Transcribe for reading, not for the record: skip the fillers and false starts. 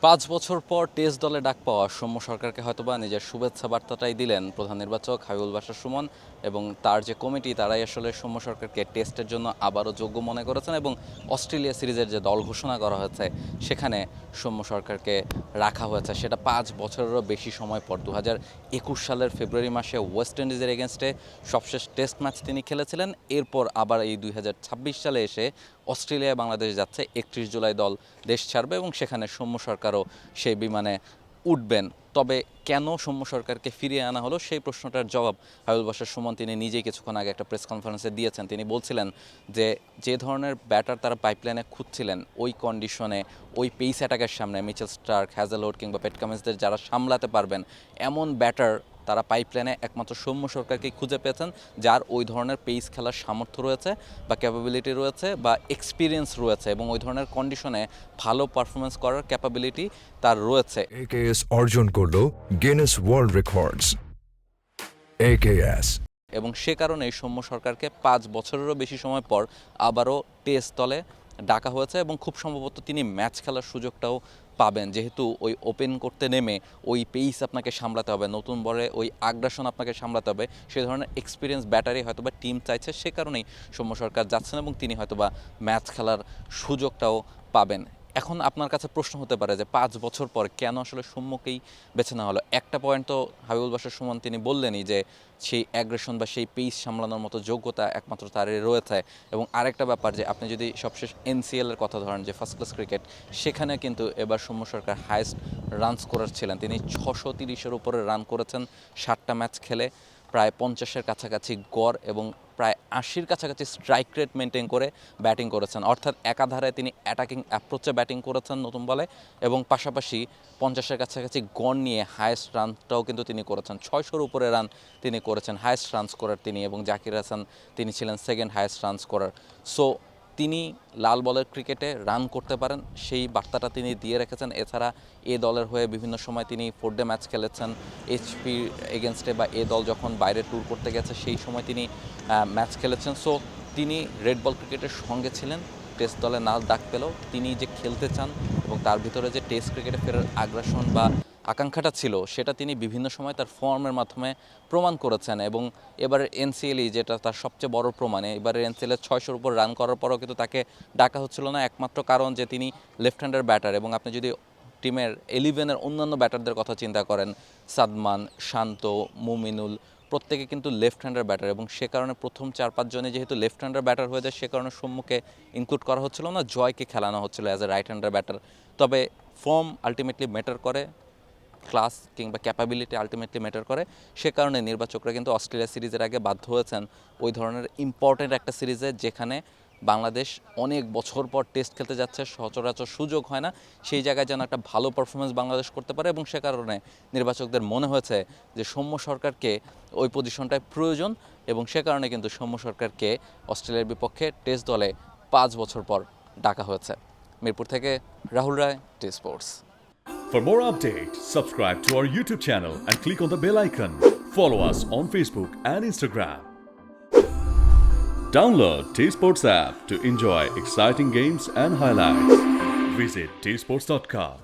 ৫ বছর পর টেস্ট দলে ডাক পাওয়া সৌম্য সরকারকে হয়তোবা নিজের শুভেচ্ছা বার্তাটাই দিলেন প্রধান নির্বাচক হাবিবুল বাশার সুমন এবং তার যে কমিটি তারাই আসলে সৌম্য সরকারকে টেস্টের জন্য আবারও যোগ্য মনে করেছেন এবং অস্ট্রেলিয়া সিরিজের যে দল ঘোষণা করা হয়েছে সেখানে সৌম্য সরকারকে রাখা হয়েছে সেটা ৫ বছরেরও বেশি সময় পর ২০২১ সালের ফেব্রুয়ারি মাসে ওয়েস্ট ইন্ডিজের এগেনস্টে সবশেষ টেস্ট ম্যাচ তিনি খেলেছিলেন। এরপর আবার এই ২০২৬ সালে এসে অস্ট্রেলিয়া বাংলাদেশ যাচ্ছে, ৩১ জুলাই দল দেশ ছাড়বে এবং সেখানে সৌম্য সরকারও সেই বিমানে উঠবেন। তবে কেন সৌম্য সরকারকে ফিরিয়ে আনা হলো সেই প্রশ্নটার জবাব হাবিবুল বাশার সুমন তিনি নিজেই কিছুক্ষণ আগে একটা প্রেস কনফারেন্সে দিয়েছেন। তিনি বলছিলেন যে ধরনের ব্যাটার তারা পাইপলাইনে খুঁজছিলেন ওই কন্ডিশনে ওই পেস অ্যাটাকের সামনে মিচেল স্টার্ক, হ্যাজেলউড কিংবা পেট কামিন্সদের যারা সামলাতে পারবেন এমন ব্যাটার তারা পাইপলাইনে একমাত্র সৌম্য সরকারকেই খুঁজে পেয়েছেন, যার ওই ধরনের পেস খেলার সামর্থ্য রয়েছে বা ক্যাপাবিলিটি রয়েছে বা এক্সপিরিয়েন্স রয়েছে এবং ওই ধরনের কন্ডিশনে ভালো পারফরমেন্স করার ক্যাপাবিলিটি তার রয়েছে। একেএস অর্জন করলো গিনেস ওয়ার্ল্ড রেকর্ডস। একেএস এবং সে কারণে সৌম্য সরকারকে ৫ বছরেরও বেশি সময় পর আবারও টেস্ট দলে ডাকা হয়েছে এবং খুব সম্ভবত তিনি ম্যাচ খেলার সুযোগটাও পাবেন, যেহেতু ওই ওপেন করতে নেমে ওই পেস আপনাকে সামলাতে হবে, নতুন বলে ওই আগ্রাসন আপনাকে সামলাতে হবে, সে ধরনের এক্সপিরিয়েন্স ব্যাটারি হয়তোবা টিম চাইছে, সে কারণেই সৌম্য সরকার যাচ্ছেন এবং তিনি হয়তোবা ম্যাচ খেলার সুযোগটাও পাবেন। এখন আপনার কাছে প্রশ্ন হতে পারে যে ৫ বছর পর কেন আসলে সৌম্যকেই বেছে নেওয়া হলো। একটা পয়েন্ট তো হাবিবুল বাশার সুমন তিনি বললেনই যে সেই অ্যাগ্রেশন বা সেই পেস সামলানোর মতো যোগ্যতা একমাত্র তারই রয়েছে। এবং আরেকটা ব্যাপার যে আপনি যদি সবশেষ এনসিএলের কথা ধরেন যে ফার্স্ট ক্লাস ক্রিকেট, সেখানে কিন্তু এবার সৌম্য সরকার হাইয়েস্ট রান স্কোরার ছিলেন। তিনি ৬৩০-এর উপরে রান করেছেন ৭টা ম্যাচ খেলে, প্রায় ৫০-এর কাছাকাছি গড় এবং প্রায় ৮০-র কাছাকাছি স্ট্রাইক রেট মেনটেন করে ব্যাটিং করেছেন। অর্থাৎ একাধারে তিনি অ্যাটাকিং অ্যাপ্রোচে ব্যাটিং করেছেন নতুন বলে এবং পাশাপাশি ৫০-এর কাছাকাছি গড় নিয়ে হায়েস্ট রানটাও কিন্তু তিনি করেছেন। ৬০০-র উপরে রান তিনি করেছেন, হায়েস্ট রান স্কোরার তিনি, এবং জাকির হাসান তিনি ছিলেন second highest run scorer. So তিনি লাল বলের ক্রিকেটে রান করতে পারেন সেই বার্তাটা তিনি দিয়ে রেখেছেন। এছাড়া এ দলের হয়ে বিভিন্ন সময় তিনি 4 ডে ম্যাচ খেলেছেন এইচপি এগেনস্টে, বা এ দল যখন বাইরে ট্যুর করতে গেছে সেই সময় তিনি ম্যাচ খেলেছেন। সো তিনি রেড বল ক্রিকেটের সঙ্গে ছিলেন, টেস্ট দলে না ডাক পেলেও তিনি যে খেলতে চান এবং তার ভিতরে যে টেস্ট ক্রিকেটে ফেরার আগ্রাসন বা আকাঙ্ক্ষাটা ছিল সেটা তিনি বিভিন্ন সময় তার ফর্মের মাধ্যমে প্রমাণ করেছেন। এবং এবারের এনসিএলই যেটা তার সবচেয়ে বড় প্রমাণ, এবারের এনসিএলে ৬০০-র উপর রান করার পরও কিন্তু তাকে ডাকা হচ্ছিল না, একমাত্র কারণ যে তিনি লেফট হ্যান্ডের ব্যাটার। এবং আপনি যদি টিমের 11-এর অন্যান্য ব্যাটারদের কথা চিন্তা করেন, সাদমান, শান্ত, মুমিনুল প্রত্যেকে কিন্তু লেফট হ্যান্ডার ব্যাটার, এবং সে কারণে প্রথম ৪-৫ জনে যেহেতু লেফট হ্যান্ডার ব্যাটার হয়ে যায় সে কারণে সম্মুখে ইনক্লুড করা হচ্ছিল না, জয়কে খেলানো হচ্ছিল as a right hander batter. তবে ফর্ম আলটিমেটলি ম্যাটার করে, ক্লাস কিংবা ক্যাপাবিলিটি আলটিমেটলি ম্যাটার করে, সে কারণে নির্বাচকরা কিন্তু অস্ট্রেলিয়া সিরিজের আগে বাধ্য হয়েছেন ওই ধরনের ইম্পর্টেন্ট একটা সিরিজে যেখানে বাংলাদেশ অনেক বছর পর টেস্ট খেলতে যাচ্ছে, সচরাচর সুযোগ হয় না, সেই জায়গায় যেন একটা ভালো পারফরমেন্স বাংলাদেশ করতে পারে। এবং সে কারণে নির্বাচকদের মনে হয়েছে যে সৌম্য সরকারকে ওই পজিশনটায় প্রয়োজন, এবং সে কারণে কিন্তু সৌম্য সরকারকে অস্ট্রেলিয়ার বিপক্ষে টেস্ট দলে ৫ বছর পর ডাকা হয়েছে। মিরপুর থেকে রাহুল রায়, T Sports. For more updates, subscribe to our YouTube channel and click on the bell icon. Follow us on Facebook and Instagram. Download T Sports app to enjoy exciting games and highlights. Visit tsports.com.